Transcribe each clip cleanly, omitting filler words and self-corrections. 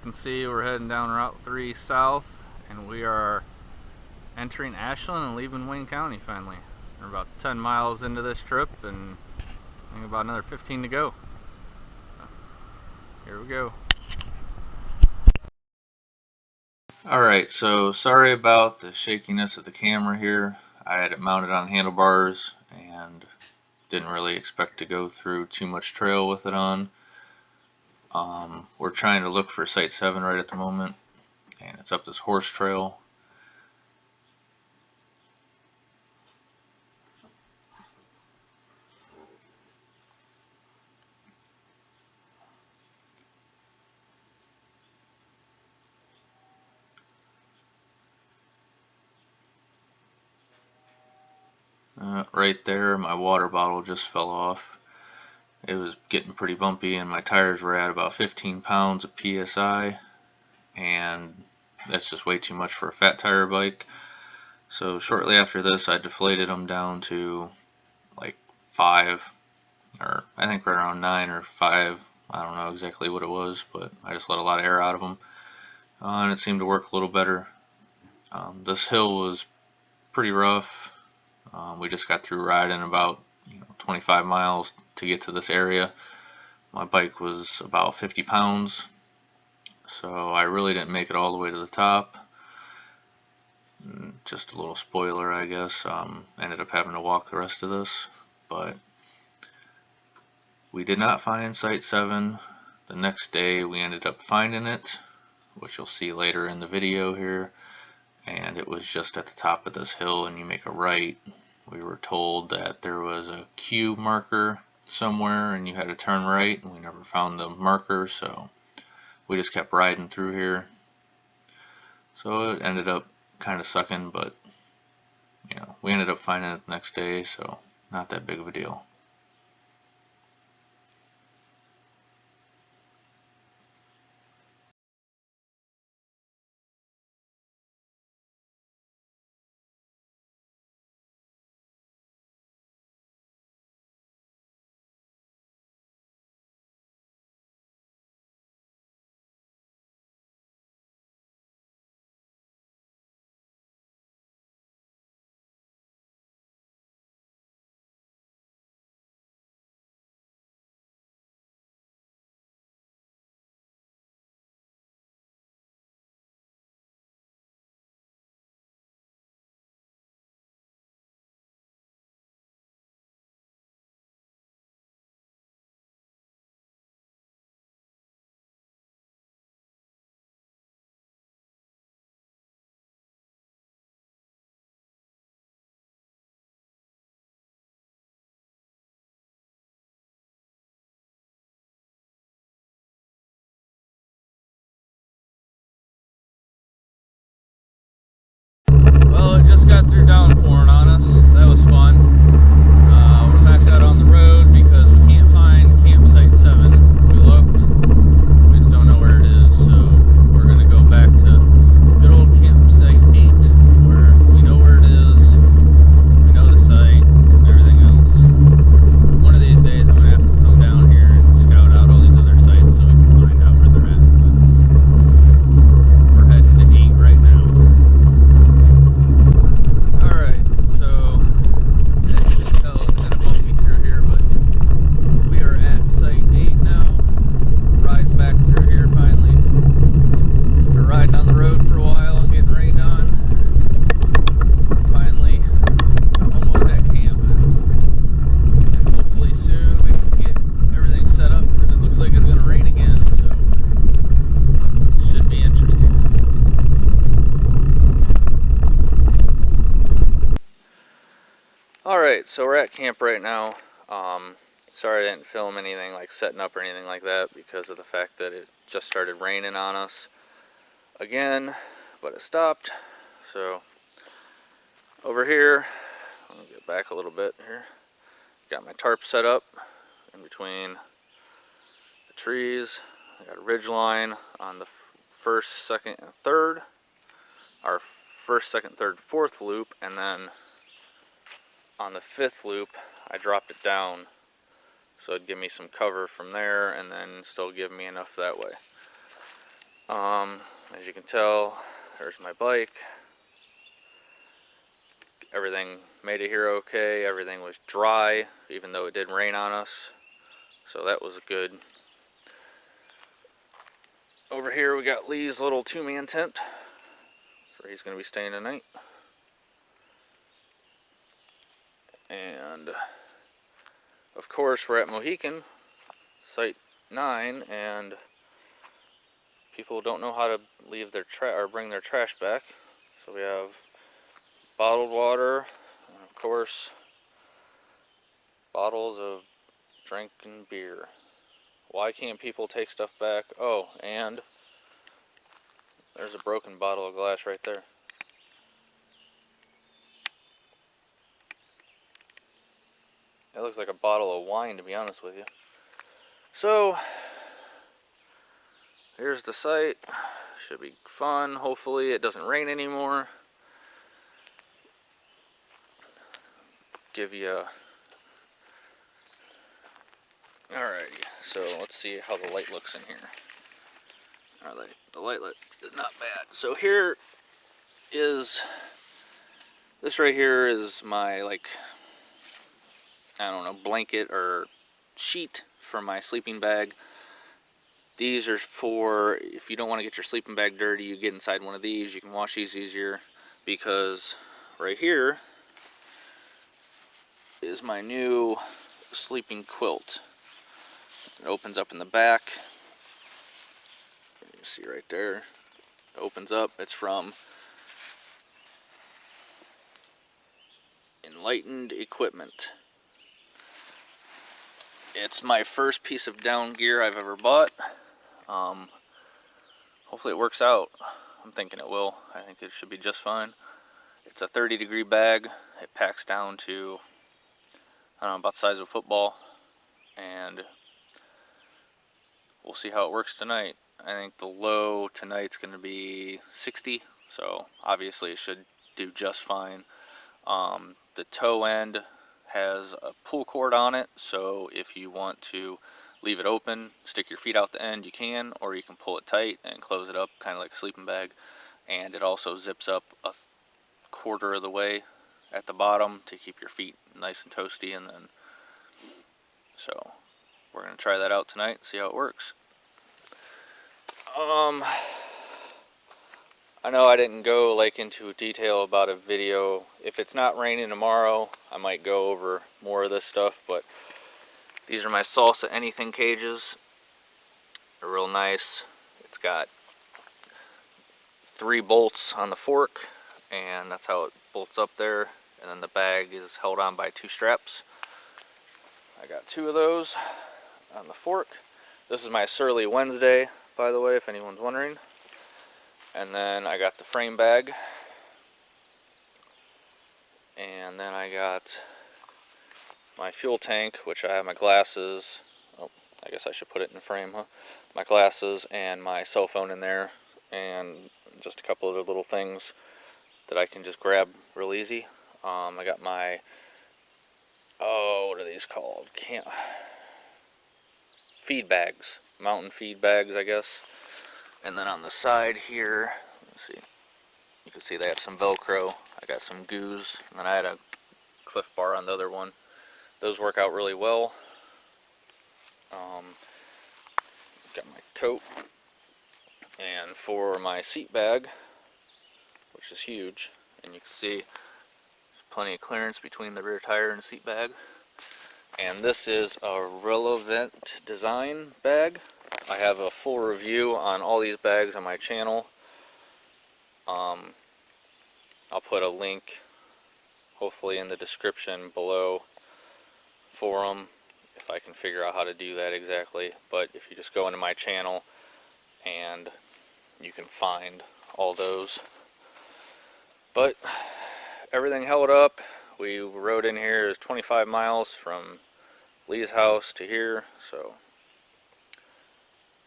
can see, we're heading down Route 3 south, and we are entering Ashland and leaving Wayne County finally. We're about 10 miles into this trip, and I think about another 15 to go. So, here we go. Alright, so sorry about the shakiness of the camera here. I had it mounted on handlebars and didn't really expect to go through too much trail with it on. We're trying to look for Site 7 right at the moment, and it's up this horse trail. Right there, my water bottle just fell off. It was getting pretty bumpy, and my tires were at about 15 pounds of PSI, and that's just way too much for a fat tire bike. So shortly after this, I deflated them down to like 5, or I think right around 9 or 5. I don't know exactly what it was, but I just let a lot of air out of them, and it seemed to work a little better. This hill was pretty rough. We just got through riding about 25 miles to get to this area. My bike was about 50 pounds, so I really didn't make it all the way to the top. Just a little spoiler, I guess. Ended up having to walk the rest of this, but we did not find Site 7. The next day we ended up finding it, which you'll see later in the video here, and it was just at the top of this hill, and you make a right. We were told that there was a Q marker somewhere and you had to turn right, and we never found the marker, so we just kept riding through here. So it ended up kind of sucking, but we ended up finding it the next day, so not that big of a deal. Well, it just got through downpouring on us. That was fun. We're back out on the road because we can't find campsite 7. We looked, we just don't know where it is, so we're going to go back to good old campsite 8, where we know where it is, we know the site, and everything else. One of these days I'm going to have to come down here and scout out all these other sites so we can find out where they're at. But we're heading to 8 right now. Alright, so we're at camp right now. Sorry I didn't film anything like setting up or anything like that because of the fact that it just started raining on us again, but it stopped. So over here, let me get back a little bit here. Got my tarp set up in between the trees. I got a ridge line on the first, second, and third. Our first, second, third, fourth loop, and then on the fifth loop I dropped it down so it'd give me some cover from there and then still give me enough that way. As you can tell, there's my bike. Everything made it here okay. Everything was dry, even though it did rain on us. So that was good. Over here we got Lee's little two-man tent. That's where he's going to be staying tonight. And of course we're at Mohican, Site 9, and people don't know how to leave their or bring their trash back. So we have bottled water, and of course bottles of drinking beer. Why can't people take stuff back? Oh, and there's a broken bottle of glass right there. It looks like a bottle of wine, to be honest with you. So here's the site. Should be fun. Hopefully it doesn't rain anymore. Give you a... Alrighty, so let's see how the light looks in here. Alright, the light is not bad. So here is... This right here is my, like, I don't know, blanket or sheet for my sleeping bag. These are for, if you don't want to get your sleeping bag dirty, you get inside one of these. You can wash these easier, because right here is my new sleeping quilt. It opens up in the back. You see right there. It opens up. It's from Enlightened Equipment. It's my first piece of down gear I've ever bought. Hopefully it works out. I'm thinking it will. I think it should be just fine. It's a 30-degree bag. It packs down to, I don't know, about the size of a football. And we'll see how it works tonight. I think the low tonight's going to be 60. So obviously it should do just fine. The toe end has a pull cord on it, so if you want to leave it open, stick your feet out the end, you can, or you can pull it tight and close it up, kind of like a sleeping bag. And it also zips up a quarter of the way at the bottom to keep your feet nice and toasty. And then, so we're going to try that out tonight, see how it works. I know I didn't go like into detail about a video. If it's not raining tomorrow, I might go over more of this stuff, but these are my salsa anything cages. They're real nice. It's got 3 bolts on the fork, and that's how it bolts up there, and then the bag is held on by 2 straps. I got 2 of those on the fork. This is my Surly Wednesday, by the way, if anyone's wondering. And then I got the frame bag. And then I got my fuel tank, which I have my glasses. Oh, I guess I should put it in the frame, huh? My glasses and my cell phone in there. And just a couple other little things that I can just grab real easy. I got my, oh, what are these called? Feed bags. Mountain feed bags, I guess. And then on the side here, let's see, you can see they have some Velcro. I got some goos, and then I had a Cliff Bar on the other one. Those work out really well. Got my coat, and for my seat bag, which is huge, and you can see there's plenty of clearance between the rear tire and the seat bag. And this is a Relevant Design bag. I have a full review on all these bags on my channel. I'll put a link hopefully in the description below for them, if I can figure out how to do that exactly. But if you just go into my channel, and you can find all those. But everything held up. We rode in here, is 25 miles from Lee's house to here, so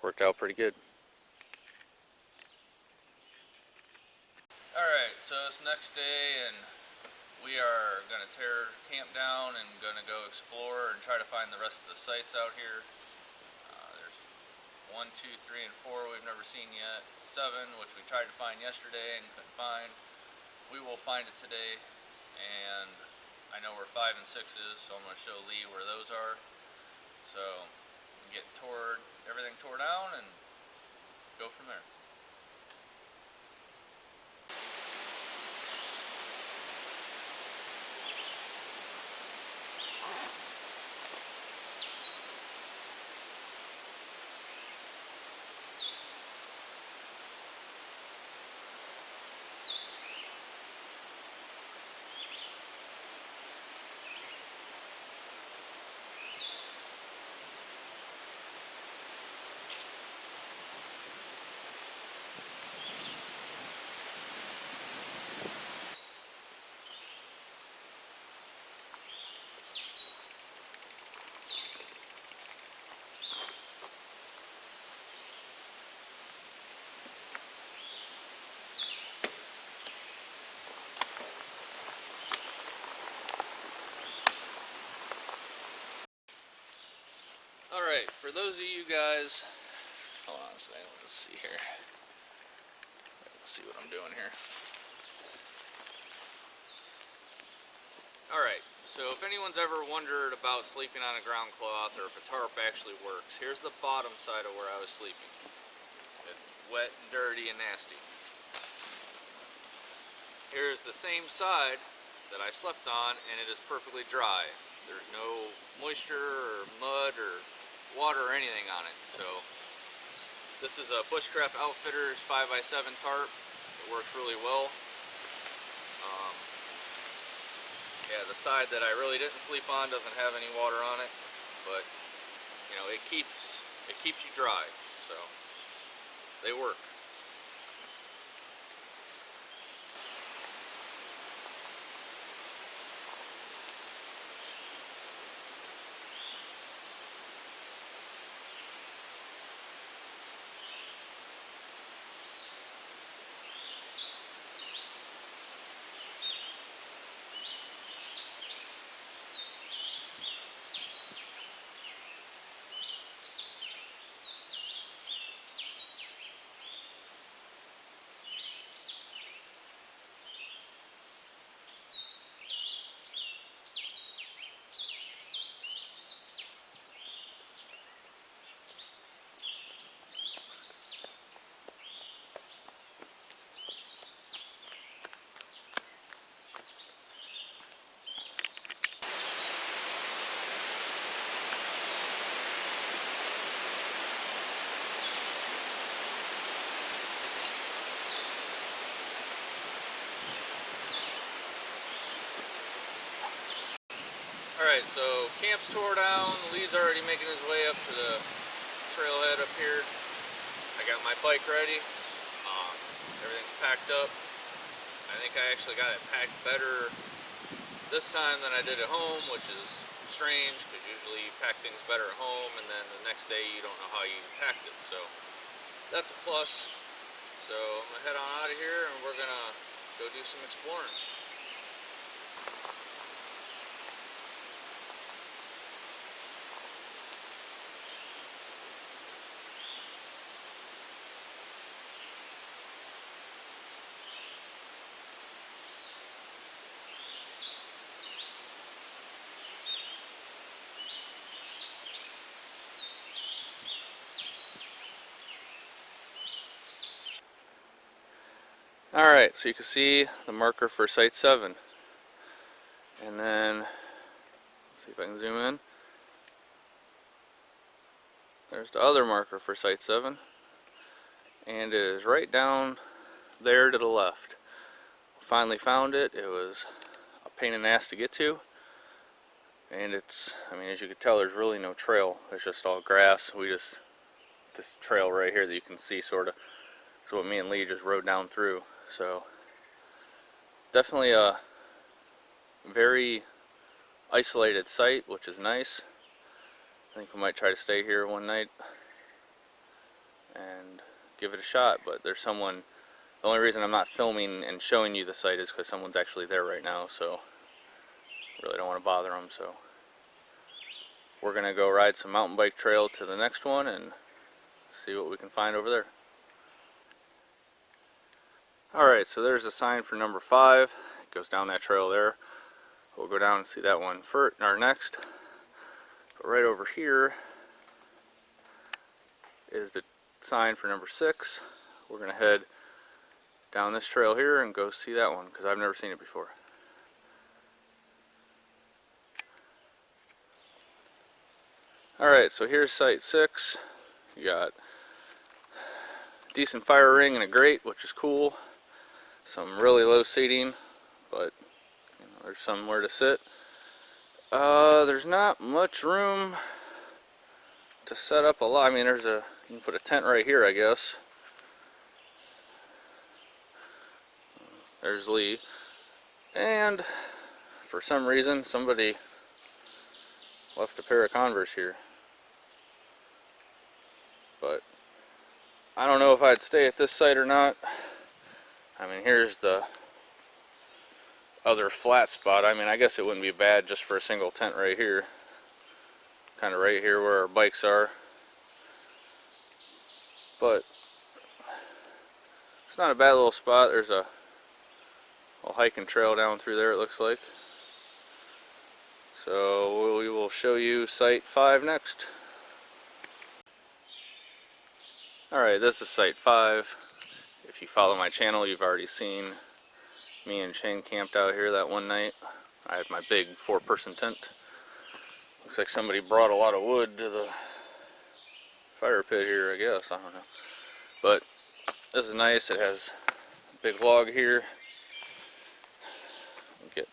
worked out pretty good. Alright, so it's next day, and we are going to tear camp down and going to go explore and try to find the rest of the sites out here. There's 1, 2, 3, and 4 we've never seen yet. 7, which we tried to find yesterday and couldn't find. We will find it today, and I know where 5 and 6 is, so I'm going to show Lee where those are. So get everything tore down and go from there. Alright, for those of you guys, hold on a second, let's see here. Let's see what I'm doing here. Alright, so if anyone's ever wondered about sleeping on a ground cloth or if a tarp actually works, here's the bottom side of where I was sleeping. It's wet and dirty and nasty. Here's the same side that I slept on, and it is perfectly dry. There's no moisture or mud or water or anything on it. So this is a Bushcraft Outfitters 5x7 tarp. It works really well. Yeah, the side that I really didn't sleep on doesn't have any water on it, but you know, it keeps you dry. So they work. Alright, so camp's tore down. Lee's already making his way up to the trailhead up here. I got my bike ready. Everything's packed up. I think I actually got it packed better this time than I did at home, which is strange because usually you pack things better at home and then the next day you don't know how you packed it. So that's a plus. So I'm gonna head on out of here and we're gonna go do some exploring. Alright, so you can see the marker for Site 7. And then, let's see if I can zoom in. There's the other marker for Site 7. And it is right down there to the left. Finally found it. It was a pain in the ass to get to. And it's, I mean, as you can tell, there's really no trail. It's just all grass. This trail right here that you can see sort of, is what me and Lee just rode down through. So definitely a very isolated site, which is nice. I think we might try to stay here one night and give it a shot, but there's someone, the only reason I'm not filming and showing you the site is because someone's actually there right now, so really don't want to bother them. So we're gonna go ride some mountain bike trail to the next one and see what we can find over there. Alright, so there's a sign for number 5. It goes down that trail there. We'll go down and see that one first, or next. But right over here is the sign for number 6. We're going to head down this trail here and go see that one, because I've never seen it before. Alright, so here's site 6. You got a decent fire ring and a grate, which is cool. Some really low seating, but you know, there's somewhere to sit. There's not much room to set up a lot. I mean, you can put a tent right here, I guess. There's Lee. And for some reason, somebody left a pair of Converse here. But I don't know if I'd stay at this site or not. I mean, here's the other flat spot. I mean, I guess it wouldn't be bad just for a single tent right here. Kind of right here where our bikes are. But it's not a bad little spot. There's a little hiking trail down through there, it looks like. So we will show you site 5 next. Alright, this is site 5. If you follow my channel, you've already seen me and Shane camped out here that one night. I had my big 4-person tent. Looks like somebody brought a lot of wood to the fire pit here, I guess. I don't know. But this is nice. It has a big log here. Get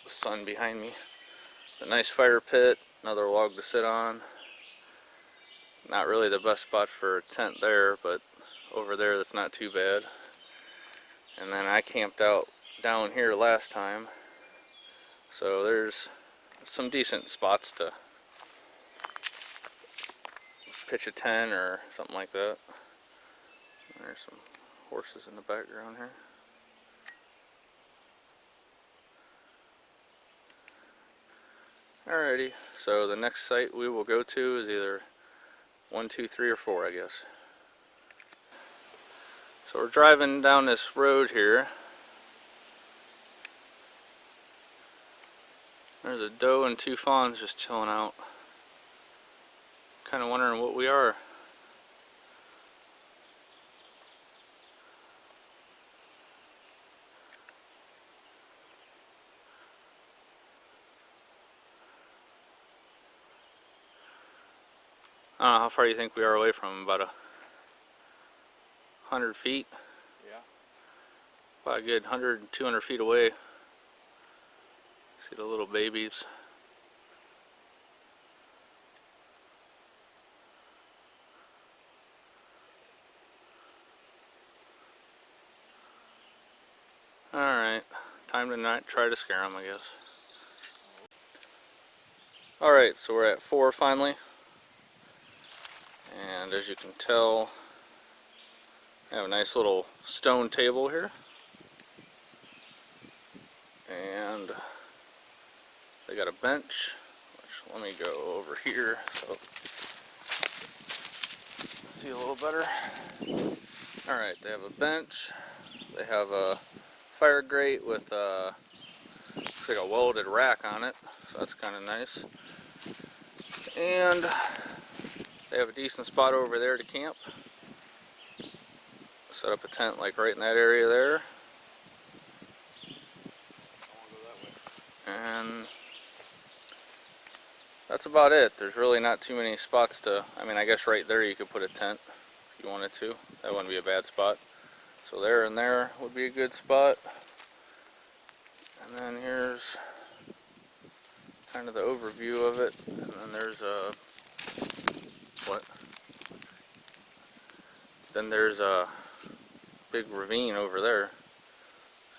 the sun behind me. A nice fire pit, another log to sit on. Not really the best spot for a tent there, but over there that's not too bad. And then I camped out down here last time, so there's some decent spots to pitch a tent or something like that. There's some horses in the background here. Alrighty, so the next site we will go to is either 1, 2, 3, or 4, I guess. So we're driving down this road here. There's a doe and 2 fawns just chilling out. Kind of wondering what we are. I don't know, how far do you think we are away from them? About 100 feet? Yeah. About a good 100, 200 feet away. See the little babies. Alright, time to not try to scare them, I guess. Alright, so we're at 4 finally. And as you can tell, I have a nice little stone table here. And they got a bench, which let me go over here so see a little better. Alright, they have a bench. They have a fire grate with looks like a welded rack on it, so that's kind of nice. And they have a decent spot over there to camp. Set up a tent like right in that area there. And that's about it. There's really not too many spots to, I mean, I guess right there you could put a tent if you wanted to. That wouldn't be a bad spot. So there and there would be a good spot. And then here's kind of the overview of it. And then there's a, Then there's a big ravine over there.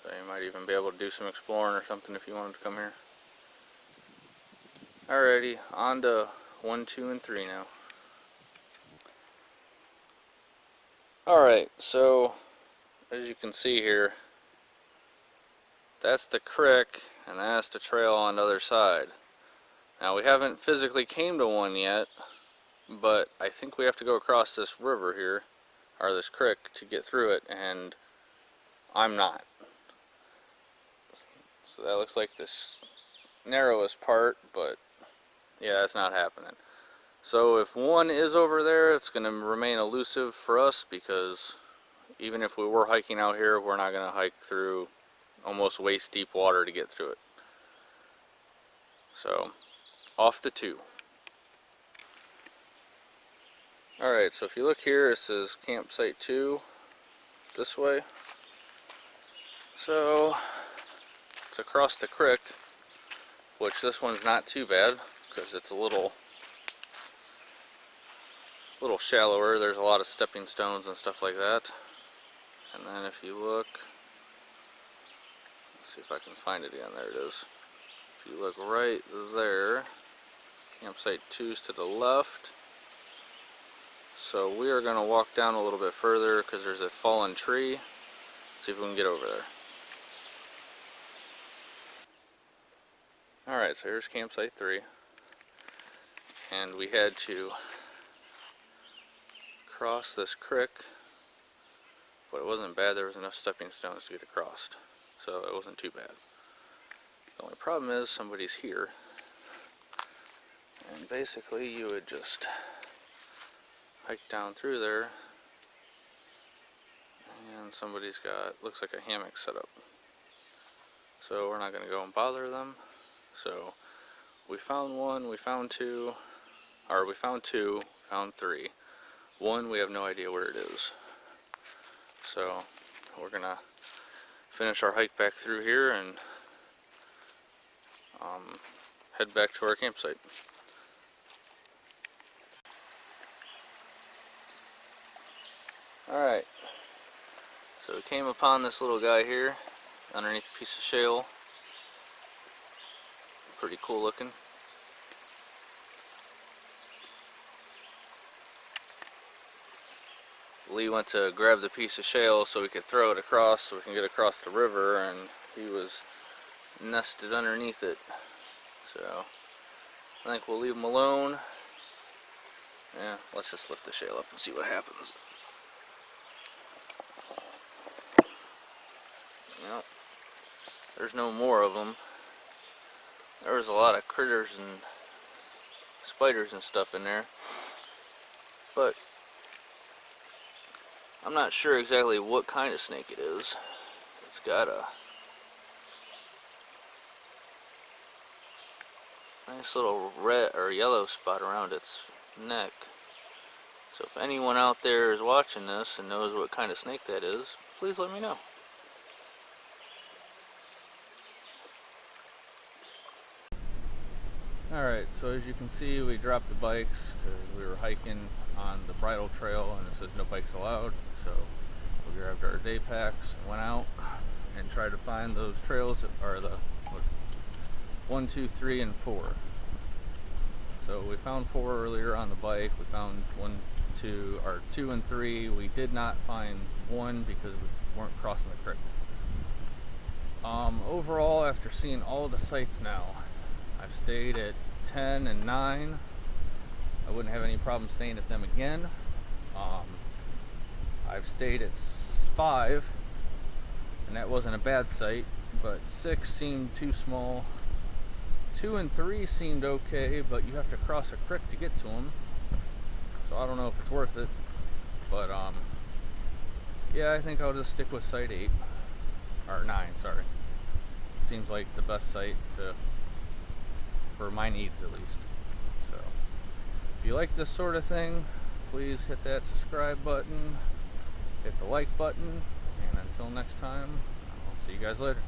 So you might even be able to do some exploring or something if you wanted to come here. Alrighty, on to 1, 2, and 3 now. Alright, so as you can see here, that's the creek and that's the trail on the other side. Now we haven't physically came to one yet, but I think we have to go across this river here, or this creek, to get through it, and I'm not. So that looks like this narrowest part, but yeah, it's not happening. So if one is over there, it's going to remain elusive for us, because even if we were hiking out here, we're not going to hike through almost waist deep water to get through it. So off to 2. Alright, so if you look here, it says campsite 2 this way. So it's across the creek, which this one's not too bad because it's a little shallower. There's a lot of stepping stones and stuff like that. And then if you look, let's see if I can find it again. There it is. If you look right there, campsite 2's to the left. So we are going to walk down a little bit further because there's a fallen tree. See if we can get over there. Alright, so here's campsite 3. And we had to cross this creek, but it wasn't bad. There was enough stepping stones to get across, so it wasn't too bad. The only problem is somebody's here, and basically you would just hike down through there, and somebody's got, looks like a hammock set up. So we're not going to go and bother them. So we found one, we found two, found 3. 1 we have no idea where it is. So we're going to finish our hike back through here and head back to our campsite. Alright, so we came upon this little guy here underneath a piece of shale. Pretty cool looking. Lee went to grab the piece of shale so we could throw it across so we can get across the river, and he was nested underneath it. So I think we'll leave him alone. Yeah, let's just lift the shale up and see what happens. Yep, there's no more of them. There was a lot of critters and spiders and stuff in there, but I'm not sure exactly what kind of snake it is. It's got a nice little red or yellow spot around its neck. So if anyone out there is watching this and knows what kind of snake that is, please let me know. Alright, so as you can see, we dropped the bikes because we were hiking on the bridle trail and it says no bikes allowed. So we grabbed our day packs, went out and tried to find those trails that are the 1, 2, 3, and 4. So we found 4 earlier on the bike. We found 2 and 3. We did not find 1 because we weren't crossing the creek. Overall, after seeing all the sites now, I've stayed at 10 and 9. I wouldn't have any problem staying at them again. I've stayed at 5, and that wasn't a bad site, but 6 seemed too small. 2 and 3 seemed okay, but you have to cross a creek to get to them, so I don't know if it's worth it. But yeah, I think I'll just stick with site 8 or 9. Sorry, seems like the best site for my needs at least. So if you like this sort of thing, please hit that subscribe button, hit the like button, and until next time, I'll see you guys later.